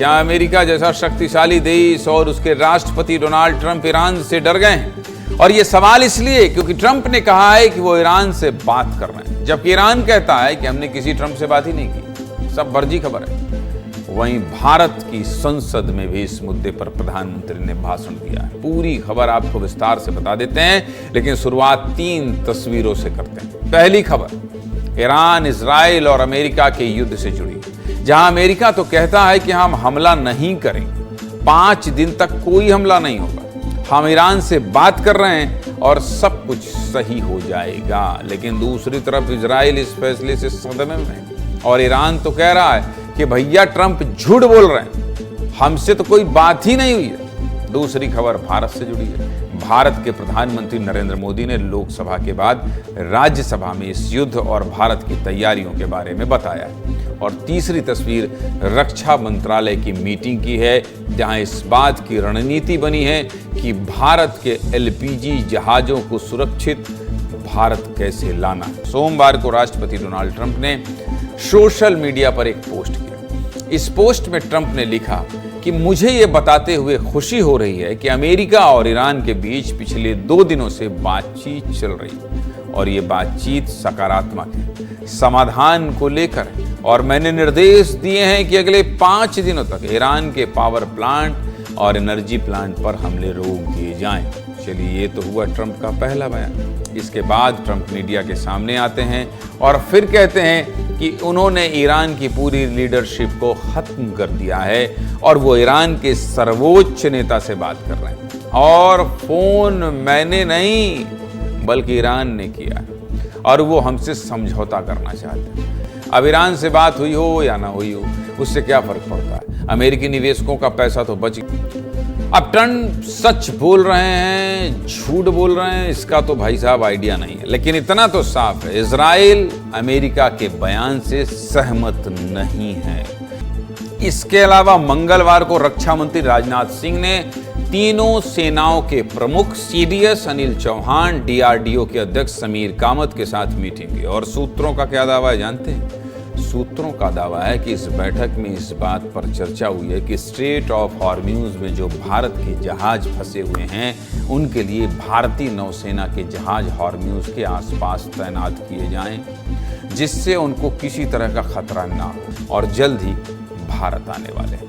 क्या अमेरिका जैसा शक्तिशाली देश और उसके राष्ट्रपति डोनाल्ड ट्रंप ईरान से डर गए हैं? और ये सवाल इसलिए क्योंकि ट्रंप ने कहा है कि वो ईरान से बात कर रहे हैं, जबकि ईरान कहता है कि हमने किसी ट्रंप से बात ही नहीं की। सब फर्जी खबर है। वहीं भारत की संसद में भी इस मुद्दे पर प्रधानमंत्री ने भाषण दिया है। पूरी खबर आपको विस्तार से बता देते हैं, लेकिन शुरुआत 3 तस्वीरों से करते हैं। पहली खबर ईरान, इजराइल और अमेरिका के युद्ध से जुड़ी, जहां अमेरिका तो कहता है कि हम हमला नहीं करेंगे, 5 दिन तक कोई हमला नहीं होगा, हम ईरान से बात कर रहे हैं और सब कुछ सही हो जाएगा। लेकिन दूसरी तरफ इजराइल इस फैसले से सदमे में है और ईरान तो कह रहा है कि भैया ट्रंप झूठ बोल रहे हैं, हमसे तो कोई बात ही नहीं हुई है। दूसरी खबर भारत से जुड़ी है। भारत के प्रधानमंत्री नरेंद्र मोदी ने लोकसभा के बाद राज्यसभा में इस युद्ध और भारत की तैयारियों के बारे में बताया। और तीसरी तस्वीर रक्षा मंत्रालय की मीटिंग की है, जहां इस बात की रणनीति बनी है कि भारत के एलपीजी जहाजों को सुरक्षित भारत कैसे लाना। सोमवार को राष्ट्रपति डोनाल्ड ट्रंप ने सोशल मीडिया पर एक पोस्ट किया। इस पोस्ट में ट्रंप ने लिखा कि मुझे ये बताते हुए खुशी हो रही है कि अमेरिका और ईरान के बीच पिछले 2 दिनों से बातचीत चल रही है और ये बातचीत सकारात्मक है, समाधान को लेकर है। और मैंने निर्देश दिए हैं कि अगले 5 दिनों तक ईरान के पावर प्लांट और एनर्जी प्लांट पर हमले रोक दिए जाएं। चलिए, ये तो हुआ ट्रंप का पहला बयान। इसके बाद ट्रंप मीडिया के सामने आते हैं और फिर कहते हैं कि उन्होंने ईरान की पूरी लीडरशिप को खत्म कर दिया है और वो ईरान के सर्वोच्च नेता से बात कर रहे हैं। और फोन मैंने नहीं बल्कि ईरान ने किया और वो हमसे समझौता करना चाहते हैं। अब ईरान से बात हुई हो या ना हुई हो, उससे क्या फर्क पड़ता है? अमेरिकी निवेशकों का पैसा तो बच गया। अब ट्रंप सच बोल रहे हैं, झूठ बोल रहे हैं, इसका तो भाई साहब आइडिया नहीं है। लेकिन इतना तो साफ है, इजराइल अमेरिका के बयान से सहमत नहीं है। इसके अलावा मंगलवार को रक्षा मंत्री राजनाथ सिंह ने तीनों सेनाओं के प्रमुख सीडीएस अनिल चौहान, डीआरडीओ के अध्यक्ष समीर कामत के साथ मीटिंग की। और सूत्रों का क्या दावा है जानते हैं? सूत्रों का दावा है कि इस बैठक में इस बात पर चर्चा हुई है कि स्ट्रेट ऑफ हॉर्म्यूज में जो भारत के जहाज फंसे हुए हैं, उनके लिए भारतीय नौसेना के जहाज हॉर्म्यूज के आसपास तैनात किए जाएं, जिससे उनको किसी तरह का खतरा ना हो। और जल्द ही भारत आने वाले हैं।